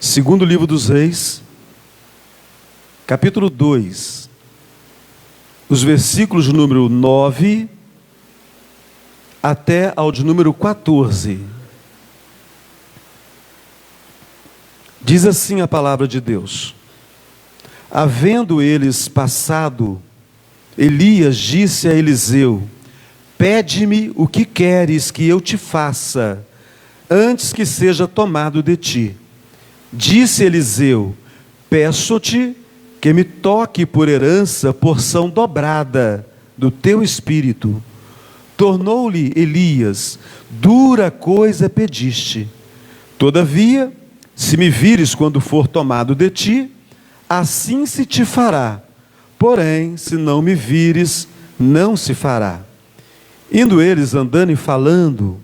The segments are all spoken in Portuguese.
Segundo livro dos Reis, capítulo 2, os versículos de número 9 até ao de número 14. Diz assim a palavra de Deus: havendo eles passado, Elias disse a Eliseu: pede-me o que queres que eu te faça, antes que seja tomado de ti. Disse Eliseu: peço-te que me toque por herança porção dobrada do teu espírito. Tornou-lhe Elias: dura coisa pediste. Todavia, se me vires quando for tomado de ti, assim se te fará. Porém, se não me vires, não se fará. Indo eles andando e falando,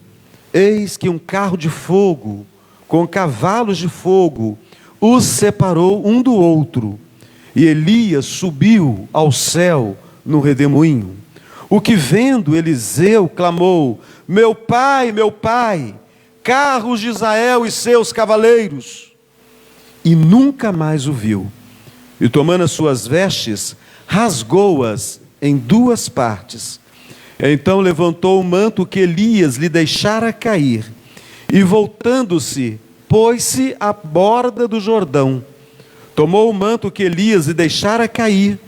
eis que um carro de fogo, com cavalos de fogo, os separou um do outro. E Elias subiu ao céu no redemoinho. O que vendo Eliseu clamou: meu pai, carros de Israel e seus cavaleiros. E nunca mais o viu. E tomando as suas vestes, rasgou-as em duas partes. Então levantou o manto que Elias lhe deixara cair, e voltando-se, pôs-se à borda do Jordão. Tomou o manto que Elias lhe deixara cair,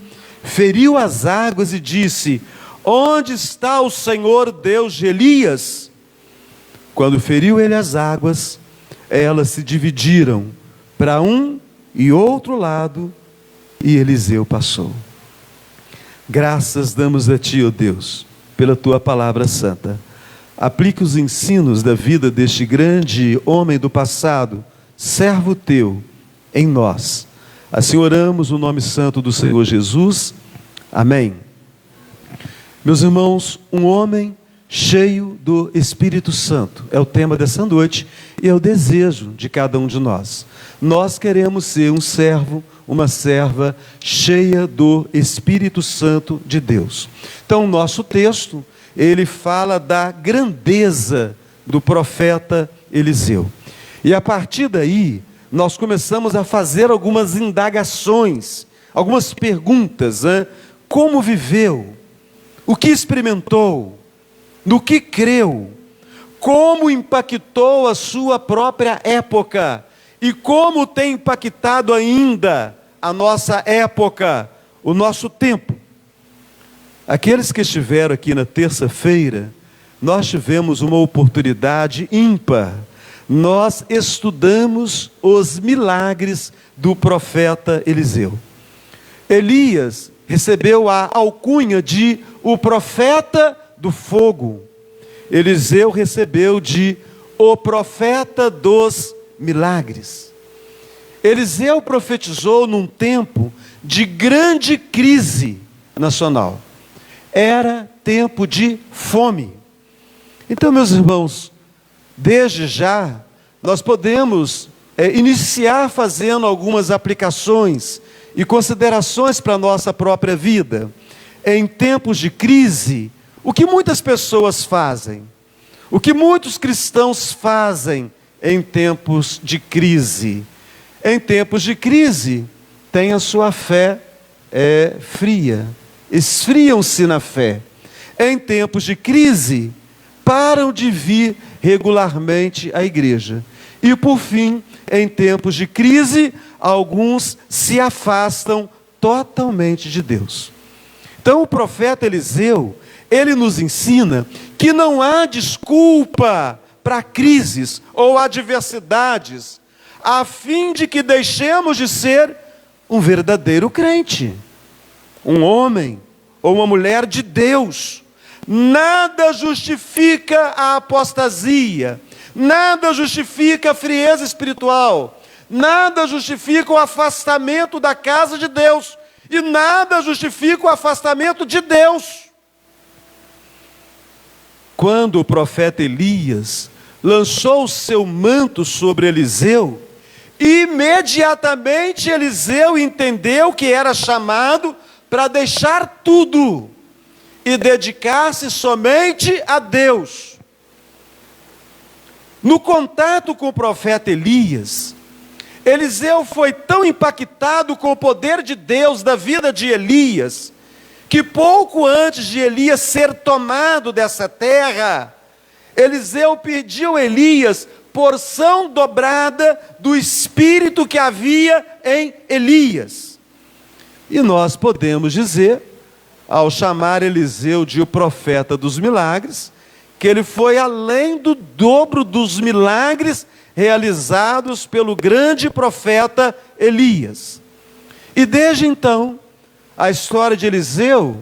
feriu as águas e disse: onde está o Senhor Deus de Elias? Quando feriu ele as águas, elas se dividiram para um e outro lado, e Eliseu passou. Graças damos a ti, ó Deus, pela tua palavra santa. Aplique os ensinos da vida deste grande homem do passado, servo teu, em nós. Assim oramos no nome santo do Senhor Jesus. Amém. Meus irmãos, um homem cheio do Espírito Santo é o tema dessa noite e é o desejo de cada um de nós. Nós queremos ser um servo, uma serva cheia do Espírito Santo de Deus. Então, o nosso texto, ele fala da grandeza do profeta Eliseu. E a partir daí, nós começamos a fazer algumas indagações, algumas perguntas, né? Como viveu? O que experimentou? No que creu? Como impactou a sua própria época? E como tem impactado ainda a nossa época, o nosso tempo? Aqueles que estiveram aqui na terça-feira, nós tivemos uma oportunidade ímpar. Nós estudamos os milagres do profeta Eliseu. Elias recebeu a alcunha de o profeta do fogo. Eliseu recebeu de o profeta dos milagres. Eliseu profetizou num tempo de grande crise nacional. Era tempo de fome. Então, meus irmãos, desde já, nós podemos iniciar fazendo algumas aplicações e considerações para a nossa própria vida. Em tempos de crise, o que muitas pessoas fazem? O que muitos cristãos fazem em tempos de crise? Em tempos de crise, tem a sua fé fria. Esfriam-se na fé. Em tempos de crise, param de vir regularmente à igreja. E por fim, em tempos de crise, alguns se afastam totalmente de Deus. Então o profeta Eliseu, ele nos ensina que não há desculpa para crises ou adversidades, a fim de que deixemos de ser um verdadeiro crente, um homem ou uma mulher de Deus. Nada justifica a apostasia, nada justifica a frieza espiritual, nada justifica o afastamento da casa de Deus, e nada justifica o afastamento de Deus. Quando o profeta Elias lançou o seu manto sobre Eliseu, imediatamente Eliseu entendeu que era chamado para deixar tudo e dedicar-se somente a Deus. No contato com o profeta Elias, Eliseu foi tão impactado com o poder de Deus da vida de Elias, que pouco antes de Elias ser tomado dessa terra, Eliseu pediu a Elias porção dobrada do espírito que havia em Elias. E nós podemos dizer, ao chamar Eliseu de o profeta dos milagres, que ele foi além do dobro dos milagres realizados pelo grande profeta Elias. E desde então, a história de Eliseu,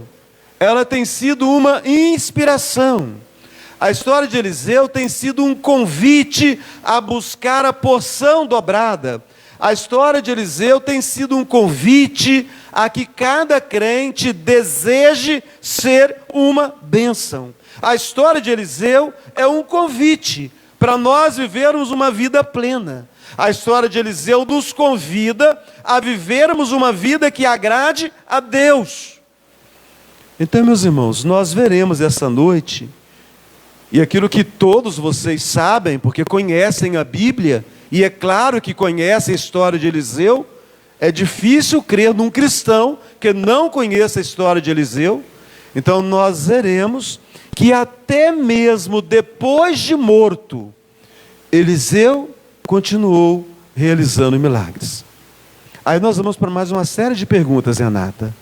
ela tem sido uma inspiração. A história de Eliseu tem sido um convite a buscar a porção dobrada. A história de Eliseu tem sido um convite a que cada crente deseje ser uma bênção. A história de Eliseu é um convite para nós vivermos uma vida plena. A história de Eliseu nos convida a vivermos uma vida que agrade a Deus. Então, meus irmãos, nós veremos essa noite, e aquilo que todos vocês sabem, porque conhecem a Bíblia, e é claro que conhecem a história de Eliseu, é difícil crer num cristão que não conheça a história de Eliseu. Então nós veremos que até mesmo depois de morto, Eliseu continuou realizando milagres. Aí nós vamos para mais uma série de perguntas, Renata.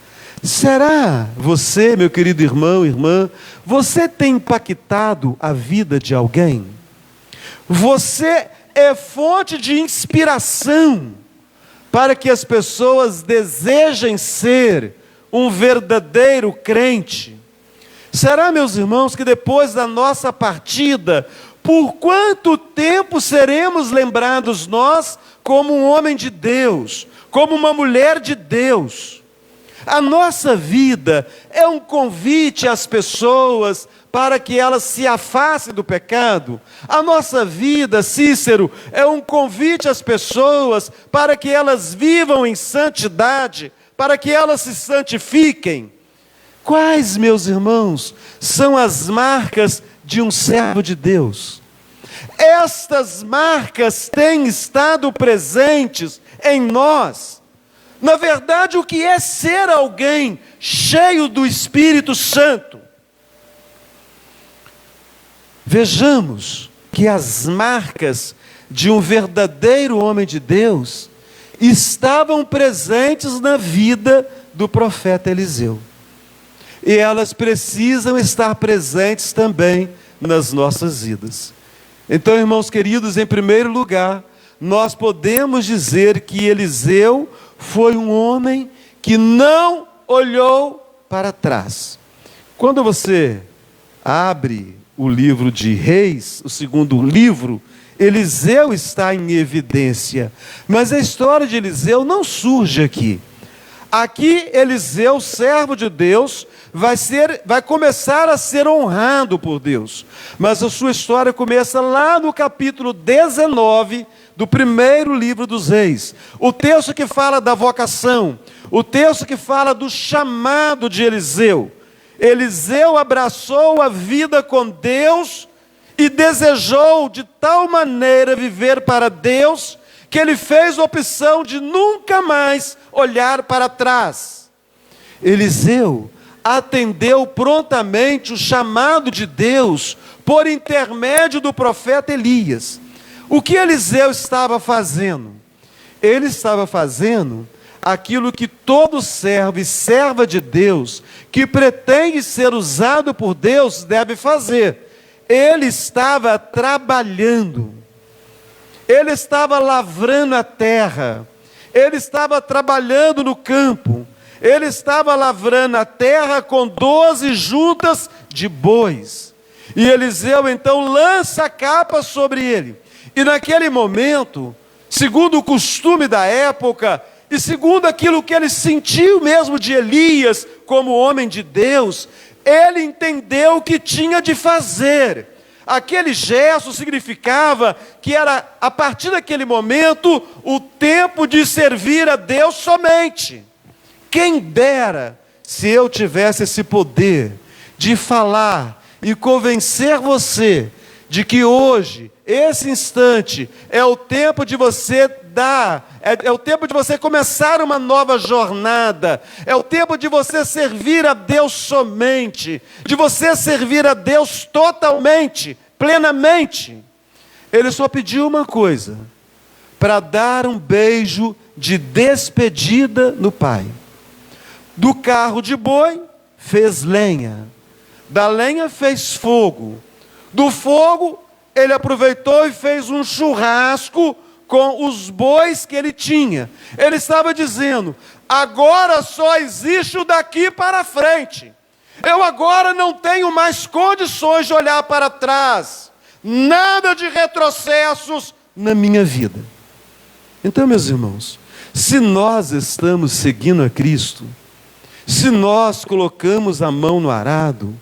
Será você, meu querido irmão, irmã, você tem impactado a vida de alguém? Você é fonte de inspiração para que as pessoas desejem ser um verdadeiro crente? Será, meus irmãos, que depois da nossa partida, por quanto tempo seremos lembrados nós como um homem de Deus, como uma mulher de Deus? A nossa vida é um convite às pessoas para que elas se afastem do pecado. A nossa vida, Cícero, é um convite às pessoas para que elas vivam em santidade, para que elas se santifiquem. Quais, meus irmãos, são as marcas de um servo de Deus? Estas marcas têm estado presentes em nós. Na verdade, o que é ser alguém cheio do Espírito Santo? Vejamos que as marcas de um verdadeiro homem de Deus estavam presentes na vida do profeta Eliseu. E elas precisam estar presentes também nas nossas vidas. Então, irmãos queridos, em primeiro lugar, nós podemos dizer que Eliseu foi um homem que não olhou para trás. Quando você abre o livro de Reis, o segundo livro, Eliseu está em evidência. Mas a história de Eliseu não surge aqui. Aqui Eliseu, servo de Deus, vai começar a ser honrado por Deus. Mas a sua história começa lá no capítulo 19 do primeiro livro dos Reis. O texto que fala da vocação, o texto que fala do chamado de Eliseu. Eliseu abraçou a vida com Deus e desejou de tal maneira viver para Deus, que ele fez a opção de nunca mais olhar para trás. Eliseu atendeu prontamente o chamado de Deus por intermédio do profeta Elias. O que Eliseu estava fazendo? Ele estava fazendo aquilo que todo servo e serva de Deus que pretende ser usado por Deus deve fazer. Ele estava trabalhando. Ele estava lavrando a terra. Ele estava trabalhando no campo. Ele estava lavrando a terra com 12 juntas de bois. E Eliseu então lança a capa sobre ele. E naquele momento, segundo o costume da época, e segundo aquilo que ele sentiu mesmo de Elias como homem de Deus, ele entendeu o que tinha de fazer. Aquele gesto significava que era, a partir daquele momento, o tempo de servir a Deus somente. Quem dera se eu tivesse esse poder de falar e convencer você de que hoje, esse instante, é o tempo de você mudar, é o tempo de você começar uma nova jornada, é o tempo de você servir a Deus somente, de você servir a Deus totalmente, plenamente. Ele só pediu uma coisa, para dar um beijo de despedida no pai. Do carro de boi, fez lenha, da lenha fez fogo, do fogo ele aproveitou e fez um churrasco com os bois que ele tinha. Ele estava dizendo: agora só existe o daqui para frente. Eu agora não tenho mais condições de olhar para trás. Nada de retrocessos na minha vida. Então, meus irmãos, se nós estamos seguindo a Cristo, se nós colocamos a mão no arado,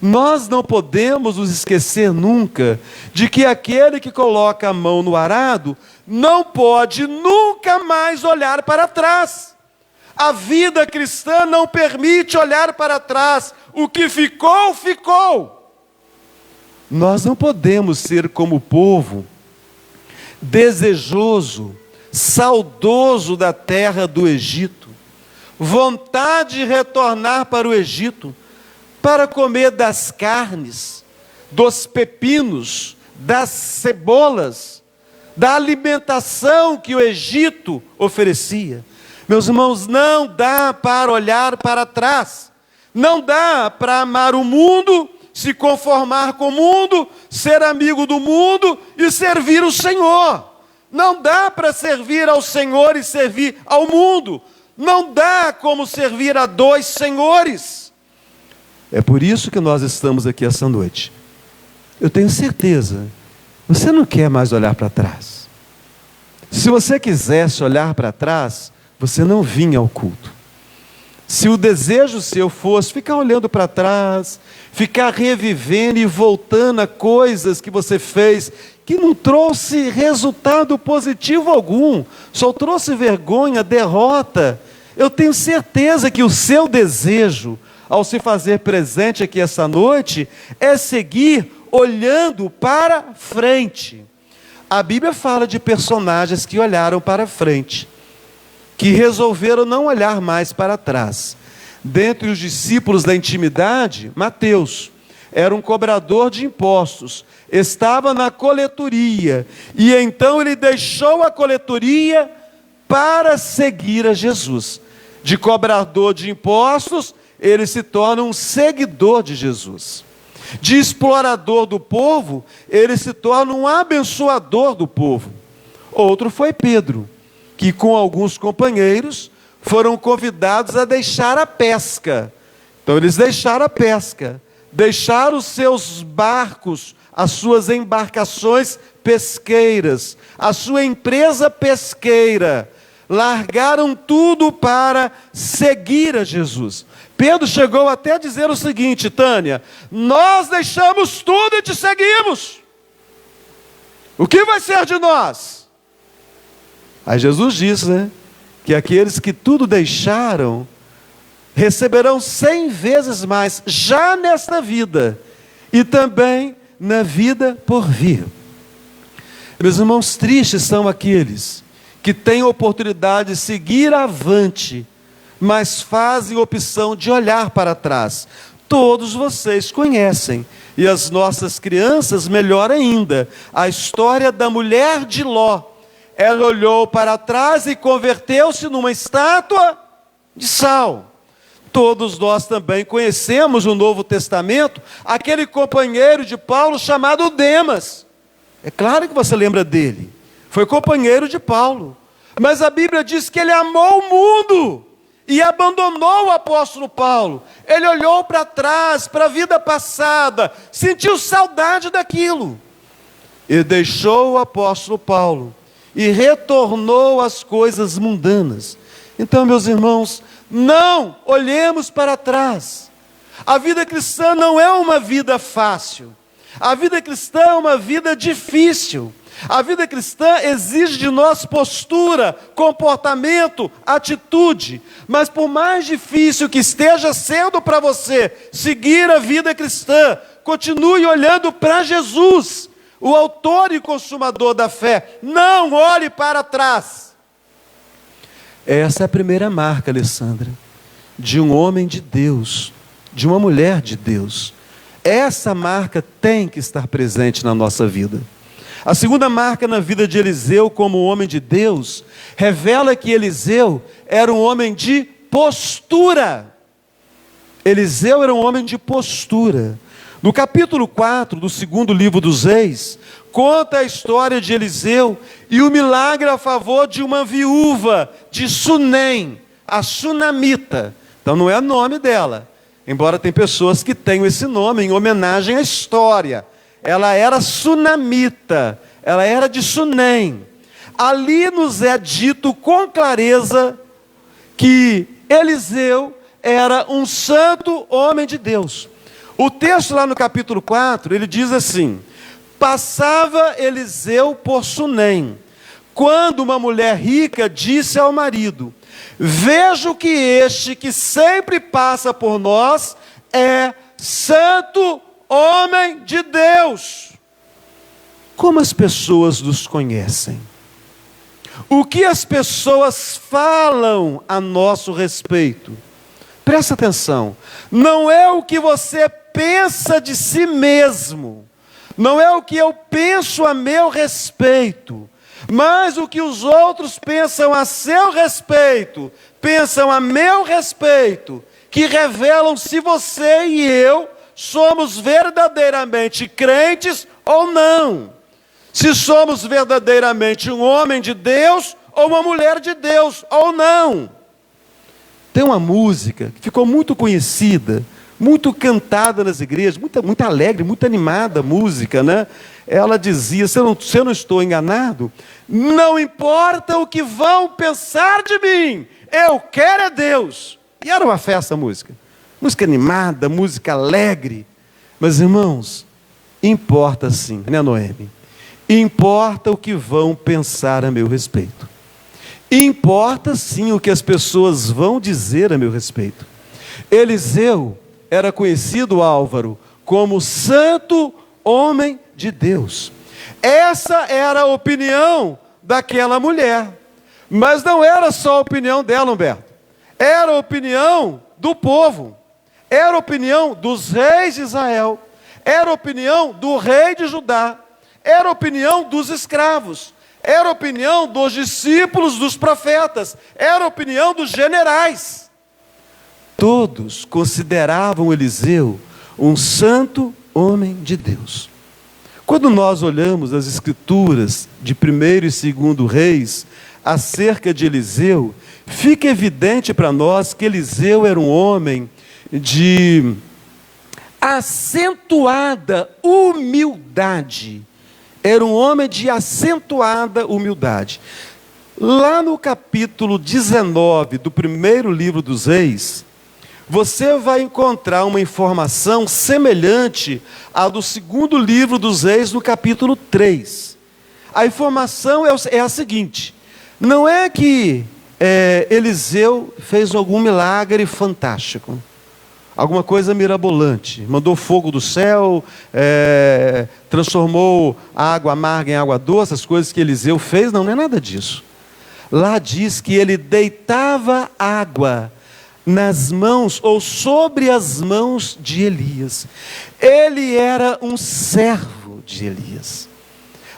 nós não podemos nos esquecer nunca de que aquele que coloca a mão no arado não pode nunca mais olhar para trás. A vida cristã não permite olhar para trás. O que ficou, ficou. Nós não podemos ser como o povo, desejoso, saudoso da terra do Egito, vontade de retornar para o Egito, para comer das carnes, dos pepinos, das cebolas, da alimentação que o Egito oferecia. Meus irmãos, não dá para olhar para trás, não dá para amar o mundo, se conformar com o mundo, ser amigo do mundo e servir o Senhor. Não dá para servir ao Senhor e servir ao mundo. Não dá como servir a dois senhores. É por isso que nós estamos aqui essa noite. Eu tenho certeza, você não quer mais olhar para trás. Se você quisesse olhar para trás, você não vinha ao culto. Se o desejo seu fosse ficar olhando para trás, ficar revivendo e voltando a coisas que você fez, que não trouxe resultado positivo algum, só trouxe vergonha, derrota, eu tenho certeza que o seu desejo, ao se fazer presente aqui essa noite, é seguir olhando para frente. A Bíblia fala de personagens que olharam para frente, que resolveram não olhar mais para trás. Dentre os discípulos da intimidade, Mateus era um cobrador de impostos, estava na coletoria, e então ele deixou a coletoria para seguir a Jesus. De cobrador de impostos, ele se torna um seguidor de Jesus. De explorador do povo, ele se torna um abençoador do povo. Outro foi Pedro, que com alguns companheiros foram convidados a deixar a pesca. Então eles deixaram a pesca, deixaram os seus barcos, as suas embarcações pesqueiras, a sua empresa pesqueira, largaram tudo para seguir a Jesus. Pedro chegou até a dizer o seguinte: Tânia, nós deixamos tudo e te seguimos. O que vai ser de nós? Aí Jesus disse, que aqueles que tudo deixaram, receberão 100 vezes mais, já nesta vida, e também na vida por vir. Meus irmãos, tristes são aqueles que têm a oportunidade de seguir avante, mas fazem opção de olhar para trás. Todos vocês conhecem, e as nossas crianças melhor ainda, a história da mulher de Ló. Ela olhou para trás e converteu-se numa estátua de sal. Todos nós também conhecemos no Novo Testamento aquele companheiro de Paulo chamado Demas. É claro que você lembra dele, foi companheiro de Paulo, mas a Bíblia diz que ele amou o mundo e abandonou o apóstolo Paulo. Ele olhou para trás, para a vida passada, sentiu saudade daquilo, e deixou o apóstolo Paulo, e retornou às coisas mundanas. Então, meus irmãos, não olhemos para trás. A vida cristã não é uma vida fácil, a vida cristã é uma vida difícil. A vida cristã exige de nós postura, comportamento, atitude. Mas por mais difícil que esteja sendo para você seguir a vida cristã, continue olhando para Jesus, o autor e consumador da fé. Não olhe para trás. Essa é a primeira marca, Alessandra, de um homem de Deus, de uma mulher de Deus. Essa marca tem que estar presente na nossa vida. A segunda marca na vida de Eliseu como homem de Deus, revela que Eliseu era um homem de postura. Eliseu era um homem de postura. No capítulo 4 do segundo livro dos Reis, conta a história de Eliseu e o milagre a favor de uma viúva de Sunem, a Sunamita. Então não é o nome dela, embora tem pessoas que tenham esse nome em homenagem à história. Ela era Sunamita, ela era de Sunem. Ali nos é dito com clareza que Eliseu era um santo homem de Deus. O texto lá no capítulo 4, ele diz assim: passava Eliseu por Sunem, quando uma mulher rica disse ao marido: vejo que este que sempre passa por nós é santo homem de Deus. Como as pessoas nos conhecem? O que as pessoas falam a nosso respeito? Presta atenção, não é o que você pensa de si mesmo, não é o que eu penso a meu respeito, mas o que os outros pensam a seu respeito, pensam a meu respeito, que revelam se você e eu somos verdadeiramente crentes ou não, se somos verdadeiramente um homem de Deus ou uma mulher de Deus ou não. Tem uma música que ficou muito conhecida, muito cantada nas igrejas, muito alegre, muito animada a música, né? Ela dizia, se eu não estou enganado, não importa o que vão pensar de mim, eu quero é Deus. E era uma festa a música animada, música alegre. Mas irmãos, importa sim, né, Noemi? Importa o que vão pensar a meu respeito. Importa sim o que as pessoas vão dizer a meu respeito. Eliseu era conhecido, Álvaro, como santo homem de Deus. Essa era a opinião daquela mulher. Mas não era só a opinião dela, Humberto. Era a opinião do povo. Era a opinião dos reis de Israel. Era a opinião do rei de Judá. Era a opinião dos escravos. Era a opinião dos discípulos dos profetas. Era a opinião dos generais. Todos consideravam Eliseu um santo homem de Deus. Quando nós olhamos as escrituras de 1º e 2º Reis acerca de Eliseu, fica evidente para nós que Eliseu era um homem de acentuada humildade. Era um homem de acentuada humildade. Lá no capítulo 19 do 1º livro dos Reis, você vai encontrar uma informação semelhante à do 2º livro dos Reis, no capítulo 3. A informação é a seguinte: não é que Eliseu fez algum milagre fantástico, alguma coisa mirabolante, mandou fogo do céu, transformou a água amarga em água doce, as coisas que Eliseu fez, não é nada disso. Lá diz que ele deitava água nas mãos ou sobre as mãos de Elias. Ele era um servo de Elias.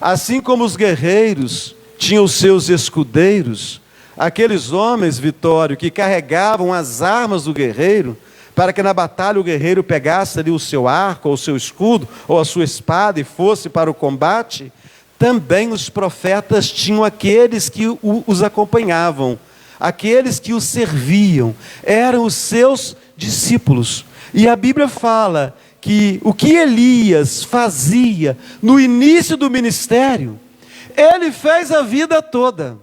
Assim como os guerreiros tinham os seus escudeiros, aqueles homens, Vitório, que carregavam as armas do guerreiro, para que na batalha o guerreiro pegasse ali o seu arco, ou o seu escudo, ou a sua espada e fosse para o combate, também os profetas tinham aqueles que os acompanhavam, aqueles que os serviam, eram os seus discípulos. E a Bíblia fala que o que Elias fazia no início do ministério, ele fez a vida toda.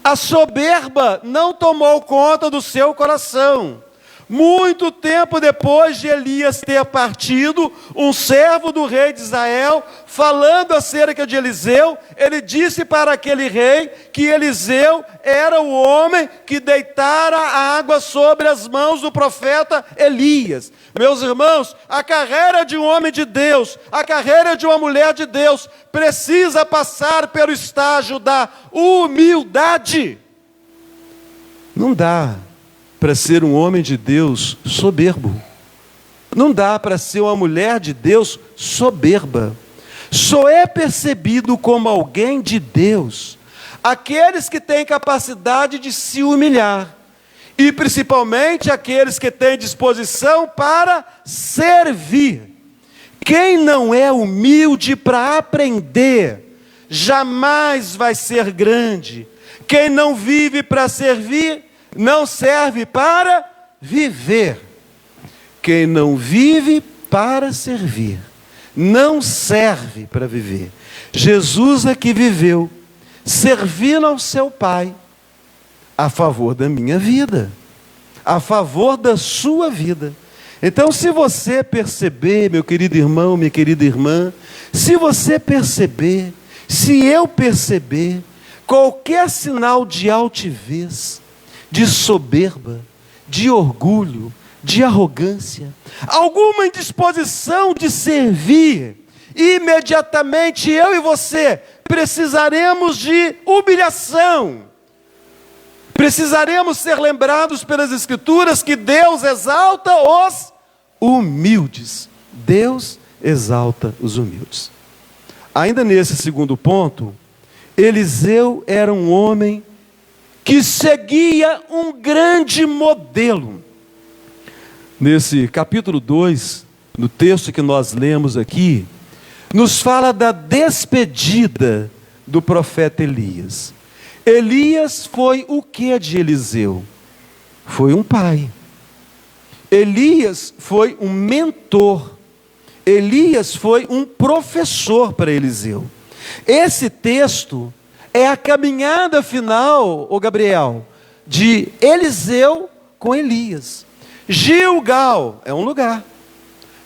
A soberba não tomou conta do seu coração. muito tempo depois de Elias ter partido, um servo do rei de Israel, falando acerca de Eliseu, ele disse para aquele rei que Eliseu era o homem que deitara a água sobre as mãos do profeta Elias. Meus irmãos, a carreira de um homem de Deus, a carreira de uma mulher de Deus, precisa passar pelo estágio da humildade. Não dá para ser um homem de Deus soberbo. Não dá para ser uma mulher de Deus soberba. Só é percebido como alguém de Deus aqueles que têm capacidade de se humilhar, e principalmente aqueles que têm disposição para servir. Quem não é humilde para aprender, jamais vai ser grande. Quem não vive para servir, não serve para viver. Quem não vive para servir, não serve para viver. Jesus aqui viveu, servindo ao seu Pai, a favor da minha vida, a favor da sua vida. Então, se você perceber, meu querido irmão, minha querida irmã, se você perceber, se eu perceber, qualquer sinal de altivez, de soberba, de orgulho, de arrogância, alguma indisposição de servir, imediatamente eu e você precisaremos de humilhação. Precisaremos ser lembrados pelas Escrituras que Deus exalta os humildes. Deus exalta os humildes. Ainda nesse segundo ponto, Eliseu era um homem que seguia um grande modelo. Nesse capítulo 2, no texto que nós lemos aqui, nos fala da despedida do profeta Elias. Elias foi o que de Eliseu? Foi um pai. Elias foi um mentor. Elias foi um professor para Eliseu. Esse texto é a caminhada final, ô Gabriel, de Eliseu com Elias. Gilgal é um lugar,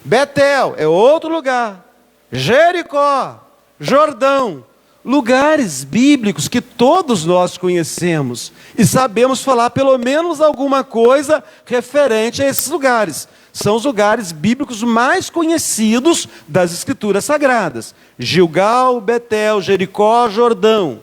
Betel é outro lugar, Jericó, Jordão, lugares bíblicos que todos nós conhecemos e sabemos falar pelo menos alguma coisa referente a esses lugares. São os lugares bíblicos mais conhecidos das Escrituras Sagradas. Gilgal, Betel, Jericó, Jordão.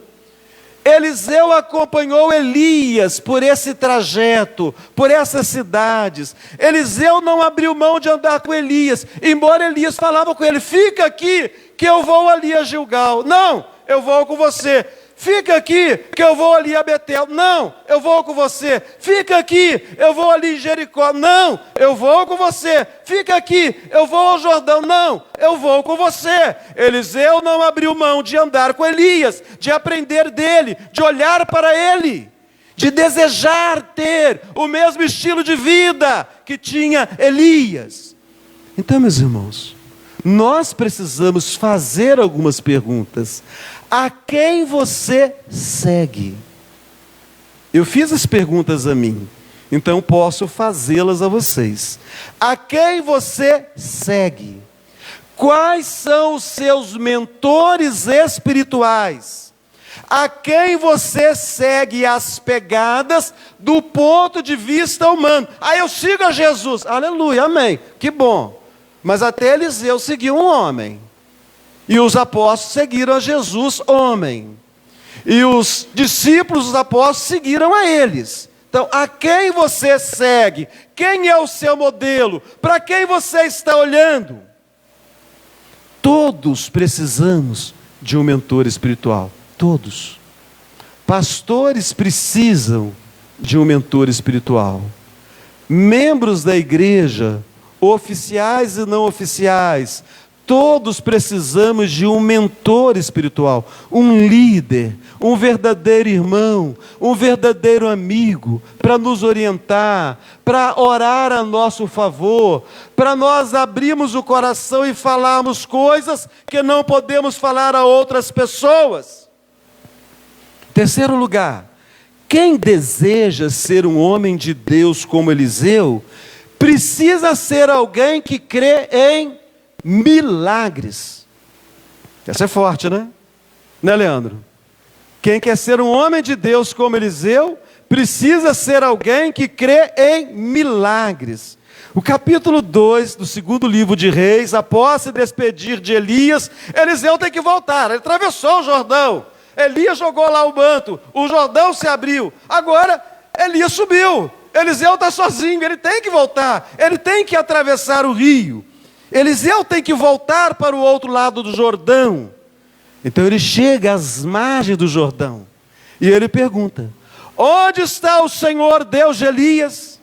Eliseu acompanhou Elias por esse trajeto, por essas cidades. Eliseu não abriu mão de andar com Elias, embora Elias falava com ele: fica aqui que eu vou ali a Gilgal. Não, eu vou com você. Fica aqui que eu vou ali a Betel. Não, eu vou com você. Fica aqui, eu vou ali em Jericó. Não, eu vou com você. Fica aqui, eu vou ao Jordão. Não, eu vou com você. Eliseu não abriu mão de andar com Elias, de aprender dele, de olhar para ele, de desejar ter o mesmo estilo de vida que tinha Elias. Então, meus irmãos, nós precisamos fazer algumas perguntas. A quem você segue? Eu fiz as perguntas a mim, então posso fazê-las a vocês. A quem você segue? Quais são os seus mentores espirituais? A quem você segue as pegadas do ponto de vista humano? Ah, eu sigo a Jesus. Aleluia, amém. Que bom. Mas até Eliseu seguiu um homem. E os apóstolos seguiram a Jesus, homem. E os discípulos dos apóstolos seguiram a eles. Então, a quem você segue? Quem é o seu modelo? Para quem você está olhando? Todos precisamos de um mentor espiritual. Todos. Pastores precisam de um mentor espiritual. Membros da igreja, oficiais e não oficiais, todos precisamos de um mentor espiritual, um líder, um verdadeiro irmão, um verdadeiro amigo, para nos orientar, para orar a nosso favor, para nós abrirmos o coração e falarmos coisas que não podemos falar a outras pessoas. Terceiro lugar, quem deseja ser um homem de Deus como Eliseu, precisa ser alguém que crê em milagres. Essa é forte, né? Né, Leandro? Quem quer ser um homem de Deus como Eliseu, precisa ser alguém que crê em milagres. O capítulo 2 do segundo livro de Reis, após se despedir de Elias, Eliseu tem que voltar. Ele atravessou o Jordão. Elias jogou lá o manto, o Jordão se abriu. Agora, Elias subiu. Eliseu está sozinho, ele tem que voltar. Ele tem que atravessar o rio. Eliseu tem que voltar para o outro lado do Jordão. Então ele chega às margens do Jordão. E ele pergunta: onde está o Senhor Deus de Elias?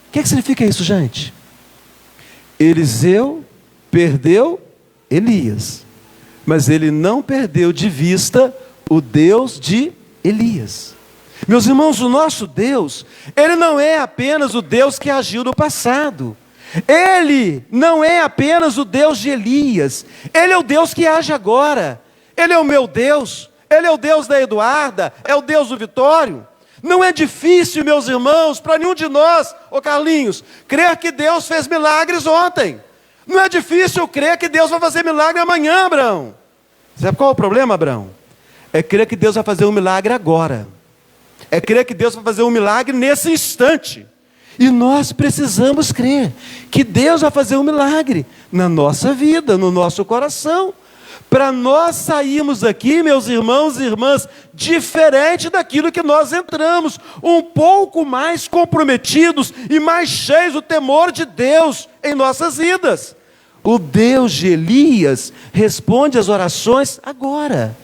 O que significa isso, gente? Eliseu perdeu Elias, mas ele não perdeu de vista o Deus de Elias. Meus irmãos, o nosso Deus, Ele não é apenas o Deus que agiu no passado. Ele não é apenas o Deus de Elias. Ele é o Deus que age agora. Ele é o meu Deus. Ele é o Deus da Eduarda. É o Deus do Vitório. Não é difícil, meus irmãos, para nenhum de nós, Carlinhos, crer que Deus fez milagres ontem. Não é difícil crer que Deus vai fazer milagre amanhã, Abraão. Sabe qual é o problema, Abraão? É crer que Deus vai fazer um milagre agora. É crer que Deus vai fazer um milagre nesse instante. E nós precisamos crer que Deus vai fazer um milagre na nossa vida, no nosso coração. Para nós sairmos daqui, meus irmãos e irmãs, diferente daquilo que nós entramos, um pouco mais comprometidos e mais cheios do temor de Deus em nossas vidas. O Deus de Elias responde às orações agora.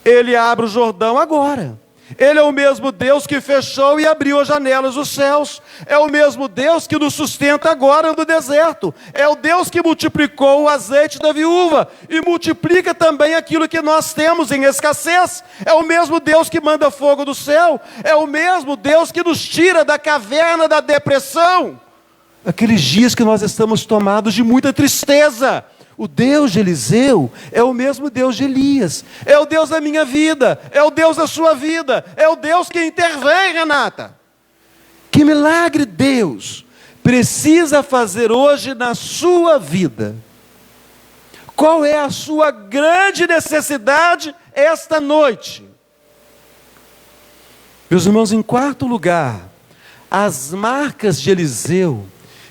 Ele abre o Jordão agora. Ele é o mesmo Deus que fechou e abriu as janelas dos céus. É o mesmo Deus que nos sustenta agora no deserto. É o Deus que multiplicou o azeite da viúva e multiplica também aquilo que nós temos em escassez. É o mesmo Deus que manda fogo do céu. É o mesmo Deus que nos tira da caverna da depressão. Aqueles dias que nós estamos tomados de muita tristeza. O Deus de Eliseu é o mesmo Deus de Elias. É o Deus da minha vida. É o Deus da sua vida. É o Deus que intervém, Renata. Que milagre Deus precisa fazer hoje na sua vida? Qual é a sua grande necessidade esta noite? Meus irmãos, em quarto lugar, as marcas de Eliseu,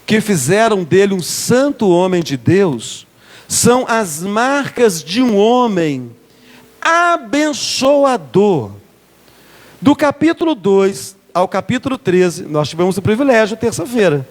que fizeram dele um santo homem de Deus, são as marcas de um homem abençoador. Do capítulo 2 ao capítulo 13, nós tivemos o privilégio, terça-feira,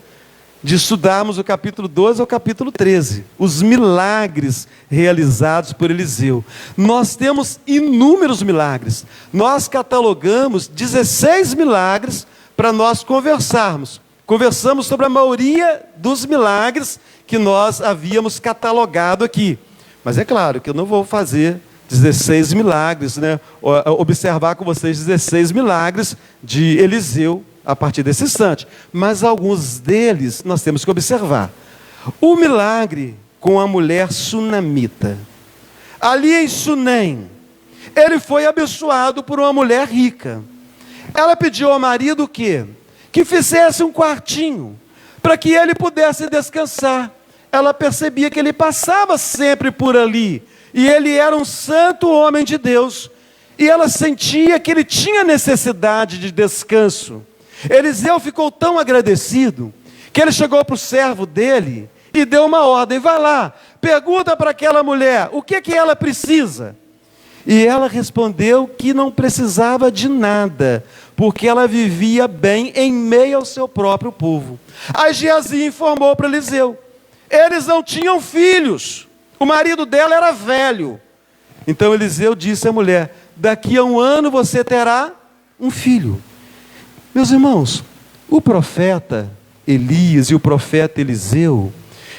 de estudarmos o capítulo 12 ao capítulo 13, os milagres realizados por Eliseu. Nós temos inúmeros milagres. Nós catalogamos 16 milagres para nós conversarmos. Conversamos sobre a maioria dos milagres que nós havíamos catalogado aqui. Mas é claro que eu não vou fazer 16 milagres, né? Observar com vocês 16 milagres de Eliseu a partir desse instante. Mas alguns deles nós temos que observar. O milagre com a mulher sunamita. Ali em Sunem, ele foi abençoado por uma mulher rica. Ela pediu ao marido o quê? Que fizesse um quartinho, para que ele pudesse descansar. Ela percebia que ele passava sempre por ali, e ele era um santo homem de Deus, e ela sentia que ele tinha necessidade de descanso. Eliseu ficou tão agradecido, que ele chegou para o servo dele, e deu uma ordem: vai lá, pergunta para aquela mulher, o que ela precisa? E ela respondeu que não precisava de nada, porque ela vivia bem em meio ao seu próprio povo. Aí Geazi informou para Eliseu: eles não tinham filhos, o marido dela era velho. Então Eliseu disse à mulher: daqui a 1 ano você terá um filho. Meus irmãos, o profeta Elias e o profeta Eliseu,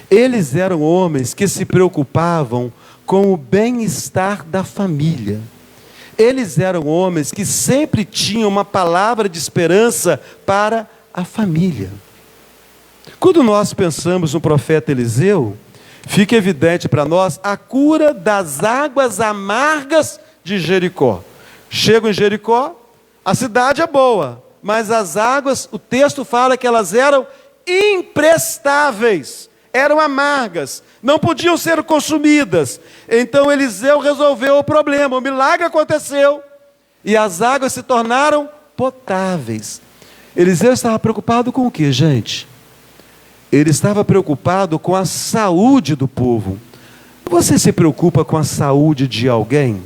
eles eram homens que se preocupavam com o bem-estar da família. Eles eram homens que sempre tinham uma palavra de esperança para a família. Quando nós pensamos no profeta Eliseu, fica evidente para nós a cura das águas amargas de Jericó. Chegam em Jericó, a cidade é boa, mas as águas, o texto fala que elas eram imprestáveis, eram amargas, não podiam ser consumidas. Então Eliseu resolveu o problema, o milagre aconteceu, e as águas se tornaram potáveis. Eliseu estava preocupado com o que, gente? Ele estava preocupado com a saúde do povo. Você se preocupa com a saúde de alguém?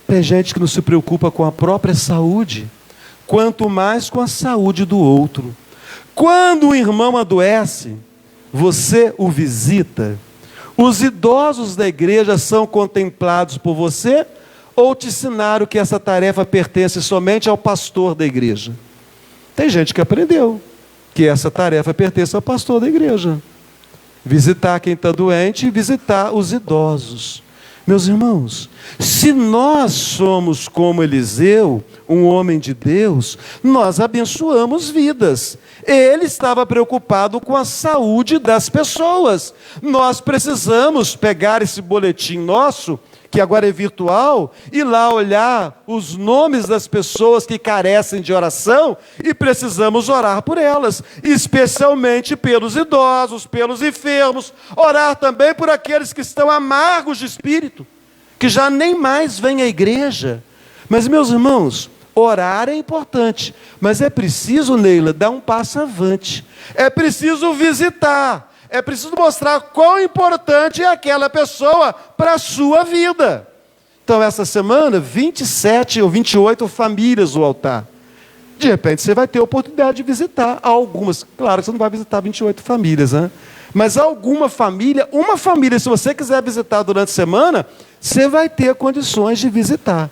Tem gente que não se preocupa com a própria saúde, quanto mais com a saúde do outro. Quando o irmão adoece, você o visita? Os idosos da igreja são contemplados por você? Ou te ensinaram que essa tarefa pertence somente ao pastor da igreja? Tem gente que aprendeu que essa tarefa pertence ao pastor da igreja. Visitar quem está doente e visitar os idosos. Meus irmãos, se nós somos como Eliseu, um homem de Deus, nós abençoamos vidas. Ele estava preocupado com a saúde das pessoas. Nós precisamos pegar esse boletim nosso, que agora é virtual, e lá olhar os nomes das pessoas que carecem de oração e precisamos orar por elas, especialmente pelos idosos, pelos enfermos, orar também por aqueles que estão amargos de espírito, que já nem mais vêm à igreja. Mas, meus irmãos, orar é importante, mas é preciso, Neila, dar um passo avante, é preciso visitar, é preciso mostrar quão importante é aquela pessoa para a sua vida. Então, essa semana, 27 ou 28 famílias no altar. De repente, você vai ter a oportunidade de visitar algumas. Claro que você não vai visitar 28 famílias, né? Mas alguma família, uma família, se você quiser visitar durante a semana, você vai ter condições de visitar.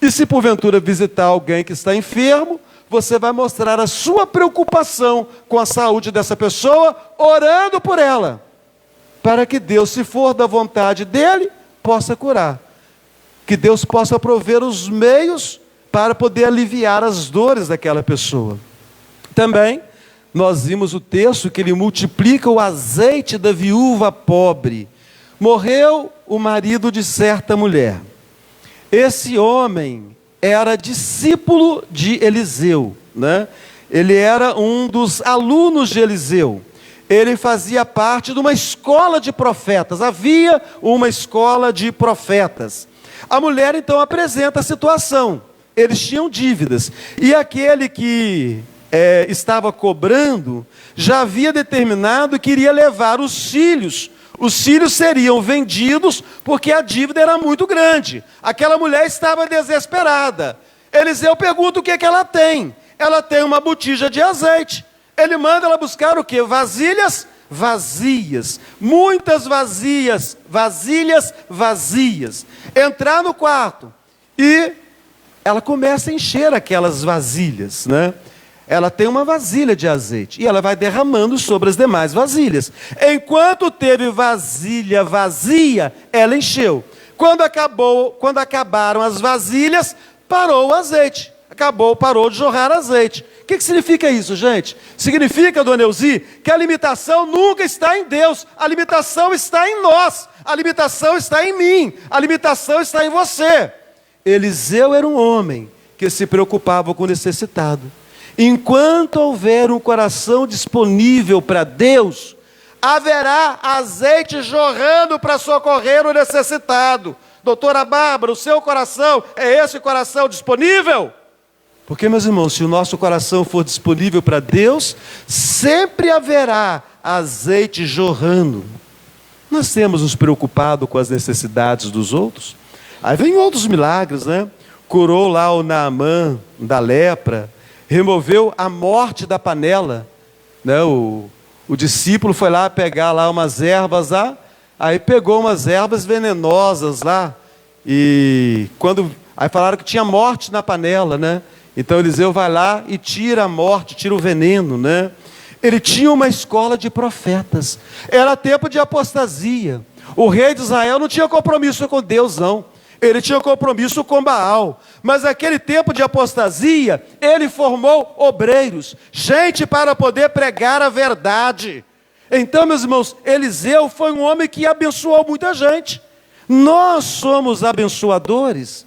E se porventura visitar alguém que está enfermo, você vai mostrar a sua preocupação com a saúde dessa pessoa, orando por ela, para que Deus, se for da vontade dele, possa curar. Que Deus possa prover os meios para poder aliviar as dores daquela pessoa. Também, nós vimos o texto que ele multiplica o azeite da viúva pobre. Morreu o marido de certa mulher. Esse homem era discípulo de Eliseu, né? Ele era um dos alunos de Eliseu. Ele fazia parte de uma escola de profetas. Havia uma escola de profetas. A mulher então apresenta a situação. Eles tinham dívidas. E aquele que estava cobrando já havia determinado que iria levar os filhos. Os filhos seriam vendidos porque a dívida era muito grande. Aquela mulher estava desesperada. Eliseu pergunta o que ela tem. Ela tem uma botija de azeite. Ele manda ela buscar o quê? Vasilhas vazias. Muitas vazias. Vasilhas vazias. Entrar no quarto. E ela começa a encher aquelas vasilhas, né? Ela tem uma vasilha de azeite e ela vai derramando sobre as demais vasilhas. Enquanto teve vasilha vazia, ela encheu. Quando acabaram as vasilhas, parou o azeite. Parou de jorrar azeite. O que significa isso, gente? Significa, dona Elzi, que a limitação nunca está em Deus. A limitação está em nós. A limitação está em mim. A limitação está em você. Eliseu era um homem que se preocupava com o necessitado. Enquanto houver um coração disponível para Deus, haverá azeite jorrando para socorrer o necessitado. Doutora Bárbara, o seu coração é esse coração disponível? Porque, meus irmãos, se o nosso coração for disponível para Deus, sempre haverá azeite jorrando. Nós temos nos preocupado com as necessidades dos outros. Aí vem outros milagres, né? Curou lá o Naamã da lepra, removeu a morte da panela, né? O discípulo foi lá pegar lá umas ervas lá, aí pegou umas ervas venenosas lá, aí falaram que tinha morte na panela, né? Então Eliseu vai lá e tira a morte, tira o veneno, né? Ele tinha uma escola de profetas, era tempo de apostasia. O rei de Israel não tinha compromisso com Deus, não. Ele tinha compromisso com Baal, mas naquele tempo de apostasia, ele formou obreiros, gente para poder pregar a verdade. Então, meus irmãos, Eliseu foi um homem que abençoou muita gente. Nós somos abençoadores.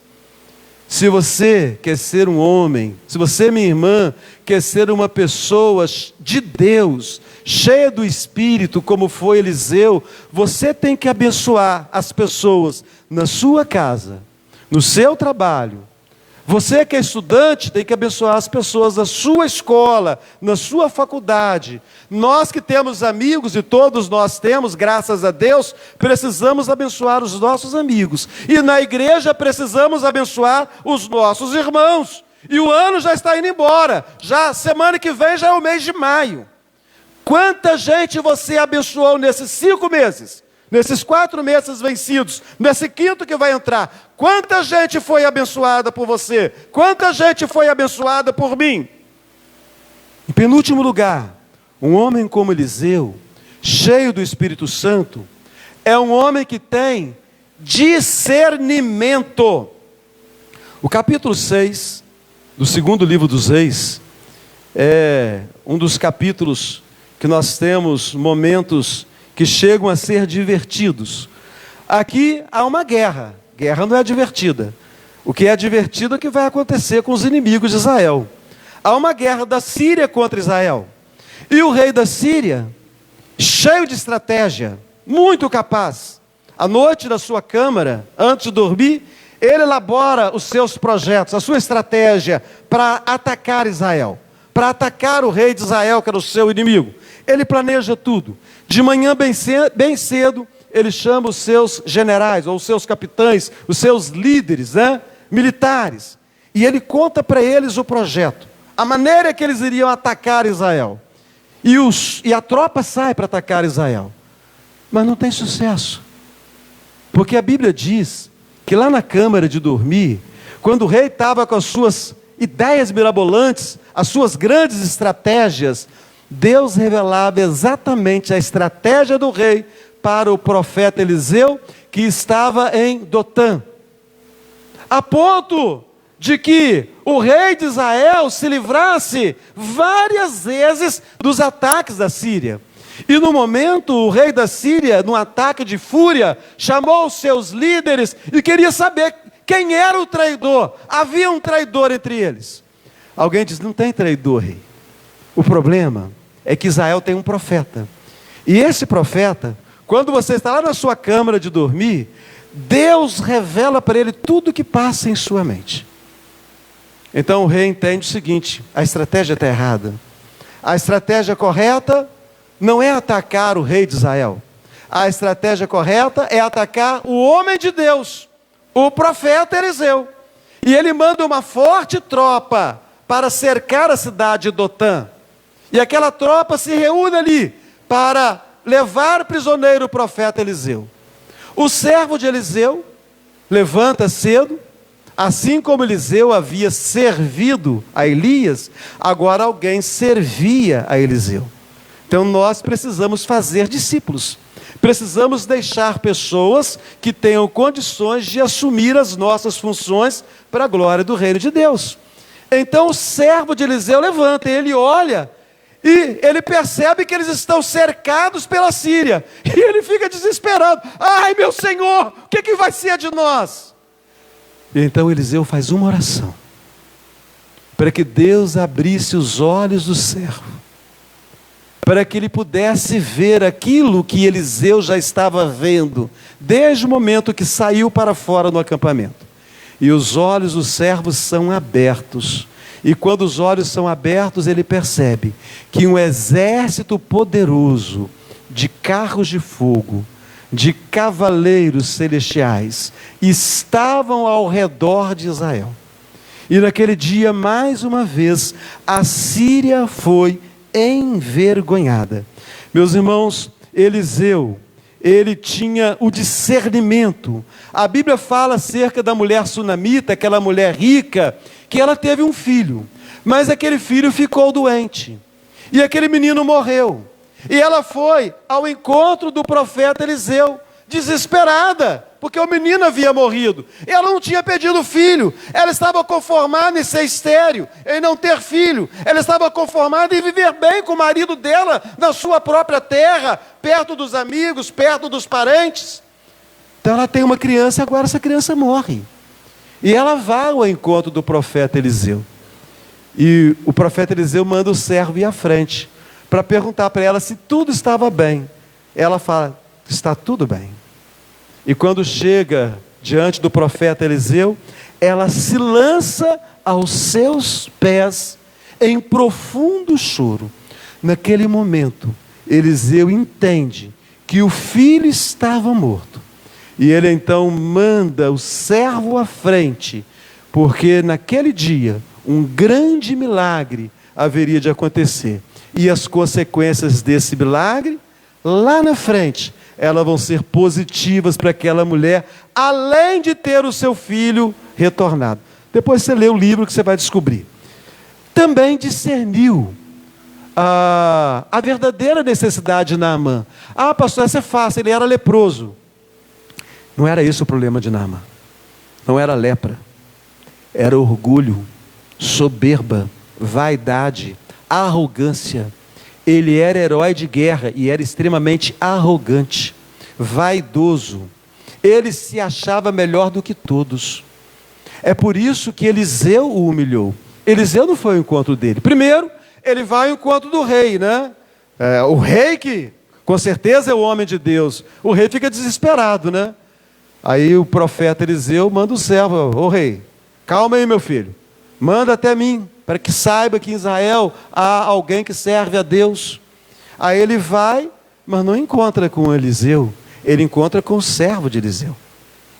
Se você quer ser um homem, se você, minha irmã, quer ser uma pessoa de Deus, cheia do Espírito, como foi Eliseu, você tem que abençoar as pessoas na sua casa, no seu trabalho. Você que é estudante tem que abençoar as pessoas na sua escola, na sua faculdade. Nós que temos amigos, e todos nós temos, graças a Deus, precisamos abençoar os nossos amigos. E na igreja precisamos abençoar os nossos irmãos. E o ano já está indo embora. Já semana que vem já é o mês de maio. Quanta gente você abençoou nesses 5 meses? Nesses 4 meses vencidos, nesse 5º que vai entrar, quanta gente foi abençoada por você? Quanta gente foi abençoada por mim? Em penúltimo lugar, um homem como Eliseu, cheio do Espírito Santo, é um homem que tem discernimento. O capítulo 6 do 2º livro dos Reis é um dos capítulos que nós temos momentos que chegam a ser divertidos. Aqui há uma guerra. Guerra não é divertida. O que é divertido é o que vai acontecer com os inimigos de Israel. Há uma guerra da Síria contra Israel. E o rei da Síria, cheio de estratégia, muito capaz, à noite na sua câmara, antes de dormir, ele elabora os seus projetos, a sua estratégia para atacar Israel, para atacar o rei de Israel, que era o seu inimigo. Ele planeja tudo. De manhã bem cedo, ele chama os seus generais, ou os seus capitães, os seus líderes, militares. E ele conta para eles o projeto, a maneira que eles iriam atacar Israel. E a tropa sai para atacar Israel. Mas não tem sucesso. Porque a Bíblia diz que lá na câmara de dormir, quando o rei estava com as suas ideias mirabolantes, as suas grandes estratégias, Deus revelava exatamente a estratégia do rei para o profeta Eliseu, que estava em Dotã. A ponto de que o rei de Israel se livrasse várias vezes dos ataques da Síria. E no momento, o rei da Síria, num ataque de fúria, chamou os seus líderes e queria saber quem era o traidor. Havia um traidor entre eles. Alguém diz: não tem traidor, rei. O problema é que Israel tem um profeta. E esse profeta, quando você está lá na sua câmara de dormir, Deus revela para ele tudo o que passa em sua mente. Então o rei entende o seguinte: a estratégia está errada. A estratégia correta não é atacar o rei de Israel. A estratégia correta é atacar o homem de Deus, o profeta Eliseu. E ele manda uma forte tropa para cercar a cidade de Dotã. E aquela tropa se reúne ali para levar prisioneiro o profeta Eliseu. O servo de Eliseu levanta cedo, assim como Eliseu havia servido a Elias, agora alguém servia a Eliseu. Então nós precisamos fazer discípulos. Precisamos deixar pessoas que tenham condições de assumir as nossas funções para a glória do reino de Deus. Então o servo de Eliseu levanta, e ele olha, e ele percebe que eles estão cercados pela Síria. E ele fica desesperado. Ai, meu Senhor, o que vai ser de nós? E então Eliseu faz uma oração, para que Deus abrisse os olhos do servo, para que ele pudesse ver aquilo que Eliseu já estava vendo, desde o momento que saiu para fora no acampamento. E os olhos do servo são abertos. E quando os olhos são abertos, ele percebe que um exército poderoso de carros de fogo, de cavaleiros celestiais, estavam ao redor de Israel. E naquele dia, mais uma vez, a Síria foi envergonhada. Meus irmãos, Eliseu, ele tinha o discernimento. A Bíblia fala acerca da mulher sunamita, aquela mulher rica, que ela teve um filho, mas aquele filho ficou doente, e aquele menino morreu, e ela foi ao encontro do profeta Eliseu, desesperada, porque o menino havia morrido. Ela não tinha pedido filho, ela estava conformada em ser estéril, em não ter filho. Ela estava conformada em viver bem com o marido dela, na sua própria terra, perto dos amigos, perto dos parentes. Então ela tem uma criança, agora essa criança morre. E ela vai ao encontro do profeta Eliseu. E o profeta Eliseu manda o servo ir à frente, para perguntar para ela se tudo estava bem. Ela fala, está tudo bem. E quando chega diante do profeta Eliseu, ela se lança aos seus pés em profundo choro. Naquele momento, Eliseu entende que o filho estava morto. E ele então manda o servo à frente, porque naquele dia um grande milagre haveria de acontecer. E as consequências desse milagre, lá na frente, elas vão ser positivas para aquela mulher, além de ter o seu filho retornado. Depois você lê o livro que você vai descobrir. Também discerniu a verdadeira necessidade de Naamã. Ah, pastor, essa é fácil, ele era leproso. Não era esse o problema de Naamã. Não era lepra. Era orgulho, soberba, vaidade, arrogância. Ele era herói de guerra e era extremamente arrogante, vaidoso. Ele se achava melhor do que todos. É por isso que Eliseu o humilhou. Eliseu não foi ao encontro dele. Primeiro, ele vai ao encontro do rei, né? O rei que, com certeza, é o homem de Deus. O rei fica desesperado, né? Aí o profeta Eliseu manda o servo, ô rei, calma aí meu filho, manda até mim, para que saiba que em Israel há alguém que serve a Deus. Aí ele vai, mas não encontra com Eliseu, ele encontra com o servo de Eliseu.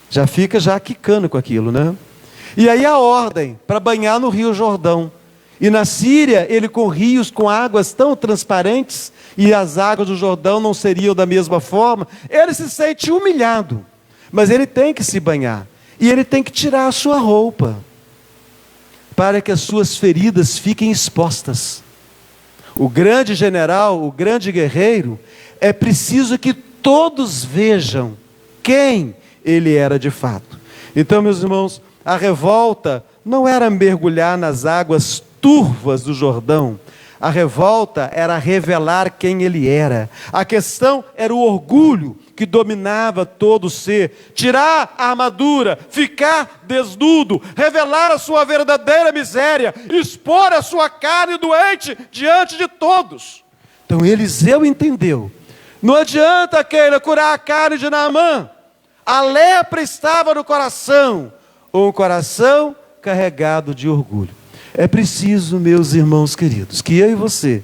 Já fica quicando com aquilo, né? E aí a ordem para banhar no rio Jordão. E na Síria, ele com rios com águas tão transparentes, e as águas do Jordão não seriam da mesma forma, ele se sente humilhado. Mas ele tem que se banhar. E ele tem que tirar a sua roupa, para que as suas feridas fiquem expostas. O grande general, o grande guerreiro, é preciso que todos vejam quem ele era de fato. Então, meus irmãos, a revolta não era mergulhar nas águas turvas do Jordão. A revolta era revelar quem ele era. A questão era o orgulho que dominava todo o ser. Tirar a armadura, ficar desnudo, revelar a sua verdadeira miséria, expor a sua carne doente diante de todos. Então Eliseu entendeu. Não adianta, Keila, curar a carne de Naamã. A lepra estava no coração, ou um coração carregado de orgulho. É preciso, meus irmãos queridos, que eu e você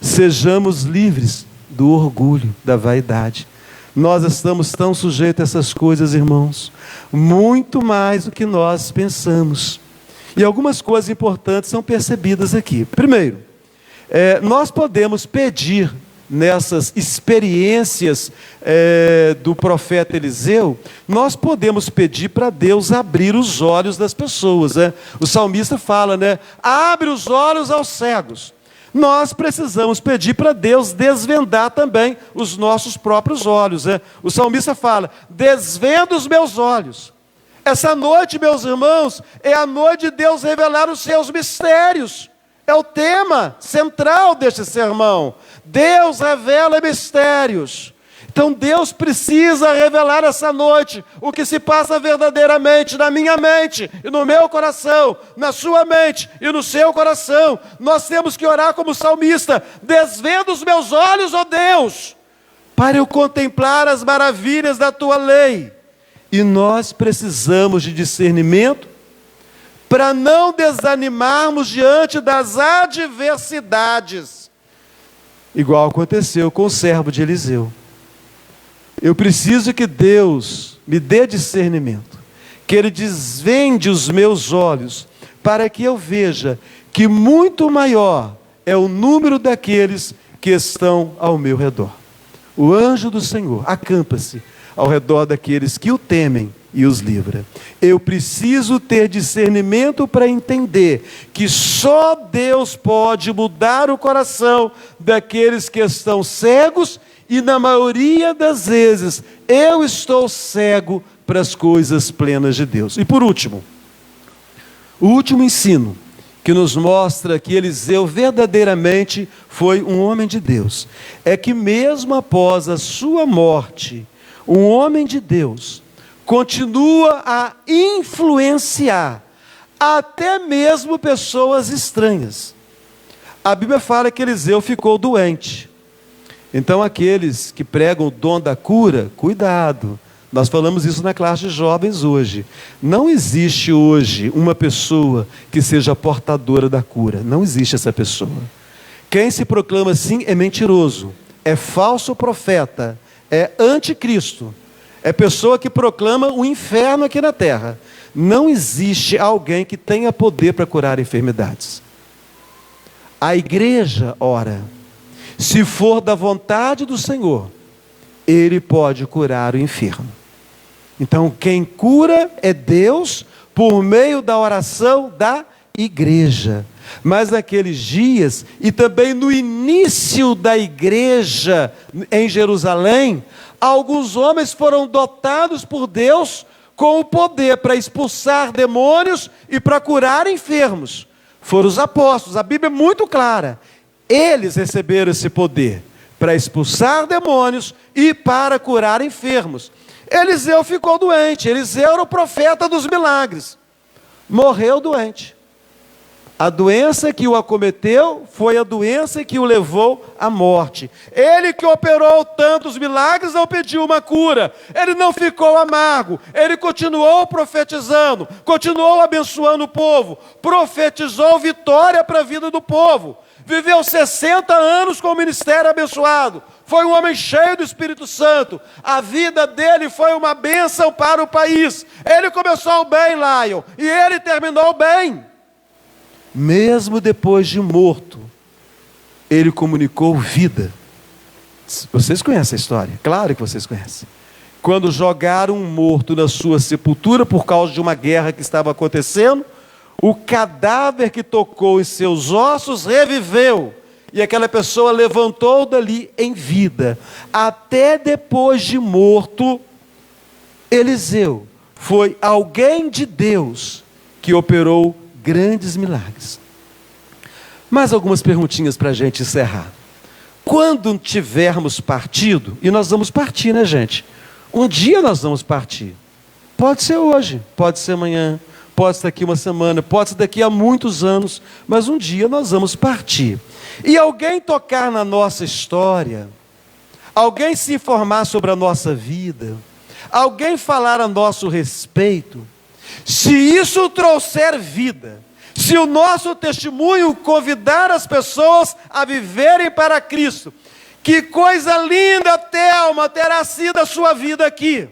sejamos livres do orgulho, da vaidade. Nós estamos tão sujeitos a essas coisas, irmãos, muito mais do que nós pensamos. E algumas coisas importantes são percebidas aqui. Primeiro, nós podemos pedir nessas experiências do profeta Eliseu, nós podemos pedir para Deus abrir os olhos das pessoas. O salmista fala, abre os olhos aos cegos. Nós precisamos pedir para Deus desvendar também os nossos próprios olhos. O salmista fala, desvenda os meus olhos. Essa noite, meus irmãos, é a noite de Deus revelar os seus mistérios. É o tema central deste sermão. Deus revela mistérios. Então Deus precisa revelar essa noite o que se passa verdadeiramente na minha mente e no meu coração, na sua mente e no seu coração. Nós temos que orar como salmista, desvenda os meus olhos, ó Deus, para eu contemplar as maravilhas da tua lei. E nós precisamos de discernimento para não desanimarmos diante das adversidades, igual aconteceu com o servo de Eliseu. Eu preciso que Deus me dê discernimento, que Ele desvende os meus olhos, para que eu veja que muito maior é o número daqueles que estão ao meu redor. O anjo do Senhor acampa-se ao redor daqueles que o temem e os livra. Eu preciso ter discernimento para entender que só Deus pode mudar o coração daqueles que estão cegos, e na maioria das vezes eu estou cego para as coisas plenas de Deus. E por último, o último ensino que nos mostra que Eliseu verdadeiramente foi um homem de Deus, é que mesmo após a sua morte, um homem de Deus continua a influenciar até mesmo pessoas estranhas. A Bíblia fala que Eliseu ficou doente. Então aqueles que pregam o dom da cura, cuidado. Nós falamos isso na classe de jovens hoje. Não existe hoje uma pessoa que seja portadora da cura. Não existe essa pessoa. Quem se proclama assim é mentiroso, é falso profeta, é anticristo, é pessoa que proclama o inferno aqui na terra. Não existe alguém que tenha poder para curar enfermidades. A igreja ora, se for da vontade do Senhor, Ele pode curar o enfermo. Então quem cura é Deus por meio da oração da igreja. Mas naqueles dias, e também no início da igreja em Jerusalém, alguns homens foram dotados por Deus com o poder para expulsar demônios e para curar enfermos. Foram os apóstolos, a Bíblia é muito clara. Eles receberam esse poder para expulsar demônios e para curar enfermos. Eliseu ficou doente. Eliseu era o profeta dos milagres. Morreu doente. A doença que o acometeu foi a doença que o levou à morte. Ele que operou tantos milagres não pediu uma cura. Ele não ficou amargo. Ele continuou profetizando, continuou abençoando o povo, profetizou vitória para a vida do povo. Viveu 60 anos com o ministério abençoado. Foi um homem cheio do Espírito Santo. A vida dele foi uma bênção para o país. Ele começou bem, Lion, e ele terminou bem. Mesmo depois de morto, ele comunicou vida. Vocês conhecem a história? Claro que vocês conhecem. Quando jogaram um morto na sua sepultura por causa de uma guerra que estava acontecendo, o cadáver que tocou em seus ossos reviveu. E aquela pessoa levantou dali em vida. Até depois de morto, Eliseu foi alguém de Deus que operou grandes milagres. Mais algumas perguntinhas para a gente encerrar. Quando tivermos partido, e nós vamos partir, né, gente? Um dia nós vamos partir. Pode ser hoje, pode ser amanhã, pode ser daqui uma semana, pode ser daqui a muitos anos, mas um dia nós vamos partir. E alguém tocar na nossa história, alguém se informar sobre a nossa vida, alguém falar a nosso respeito, se isso trouxer vida, se o nosso testemunho convidar as pessoas a viverem para Cristo, que coisa linda, Thelma, terá sido a sua vida aqui.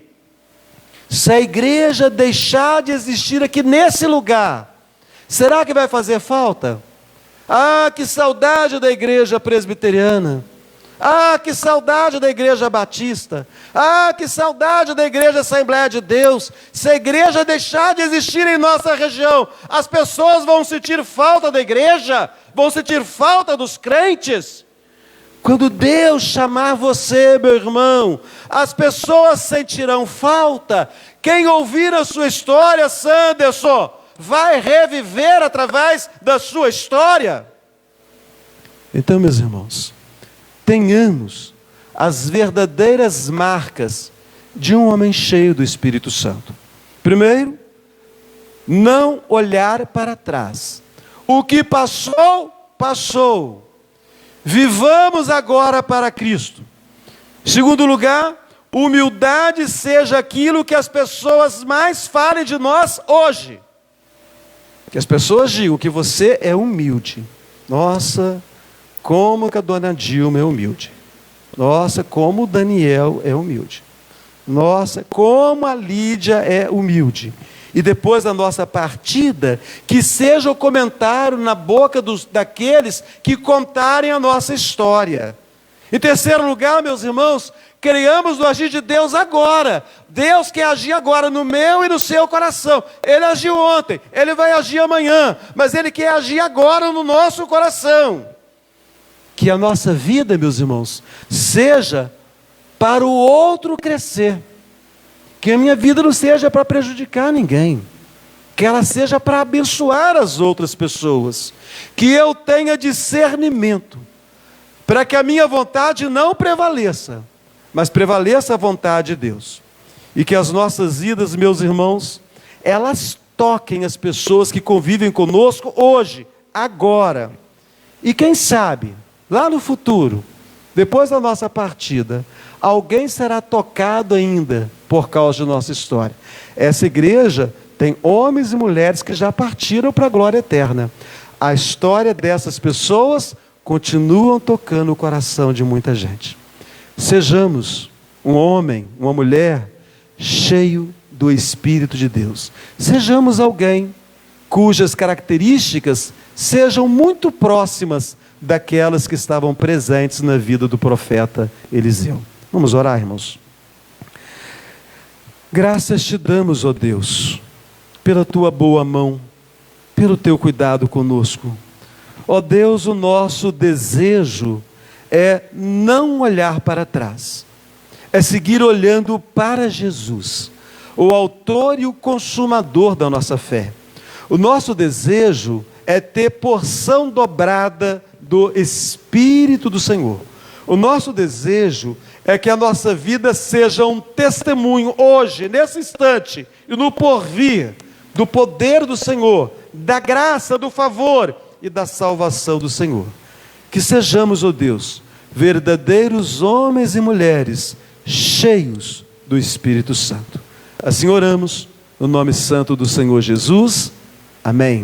Se a igreja deixar de existir aqui nesse lugar, será que vai fazer falta? Ah, que saudade da igreja presbiteriana. Ah, que saudade da igreja batista. Ah, que saudade da igreja Assembleia de Deus. Se a igreja deixar de existir em nossa região, as pessoas vão sentir falta da igreja, vão sentir falta dos crentes. Quando Deus chamar você, meu irmão, as pessoas sentirão falta. Quem ouvir a sua história, Sanderson, vai reviver através da sua história. Então, meus irmãos, tenhamos as verdadeiras marcas de um homem cheio do Espírito Santo. Primeiro, não olhar para trás. O que passou, passou. Vivamos agora para Cristo. Segundo lugar, humildade seja aquilo que as pessoas mais falem de nós hoje. Que as pessoas digam que você é humilde. Nossa, como que a dona Dilma é humilde. Nossa, como o Daniel é humilde. Nossa, como a Lídia é humilde. E depois da nossa partida, que seja o comentário na boca daqueles que contarem a nossa história. Em terceiro lugar, meus irmãos, creiamos no agir de Deus agora. Deus quer agir agora no meu e no seu coração. Ele agiu ontem, Ele vai agir amanhã, mas Ele quer agir agora no nosso coração. Que a nossa vida, meus irmãos, seja para o outro crescer. Que a minha vida não seja para prejudicar ninguém. Que ela seja para abençoar as outras pessoas. Que eu tenha discernimento, para que a minha vontade não prevaleça, mas prevaleça a vontade de Deus. E que as nossas vidas, meus irmãos, elas toquem as pessoas que convivem conosco hoje, agora. E quem sabe, lá no futuro, depois da nossa partida, alguém será tocado ainda por causa de nossa história. Essa igreja tem homens e mulheres que já partiram para a glória eterna. A história dessas pessoas continuam tocando o coração de muita gente. Sejamos um homem, uma mulher cheio do Espírito de Deus. Sejamos alguém cujas características sejam muito próximas daquelas que estavam presentes na vida do profeta Eliseu. Vamos orar, irmãos? Graças te damos, ó Deus, pela tua boa mão, pelo teu cuidado conosco. Ó Deus, o nosso desejo é não olhar para trás, é seguir olhando para Jesus, o autor e o consumador da nossa fé. O nosso desejo é ter porção dobrada do Espírito do Senhor. O nosso desejo é que a nossa vida seja um testemunho hoje, nesse instante e no porvir, do poder do Senhor, da graça, do favor e da salvação do Senhor. Que sejamos, ó Deus, verdadeiros homens e mulheres cheios do Espírito Santo. Assim oramos, no nome santo do Senhor Jesus. Amém.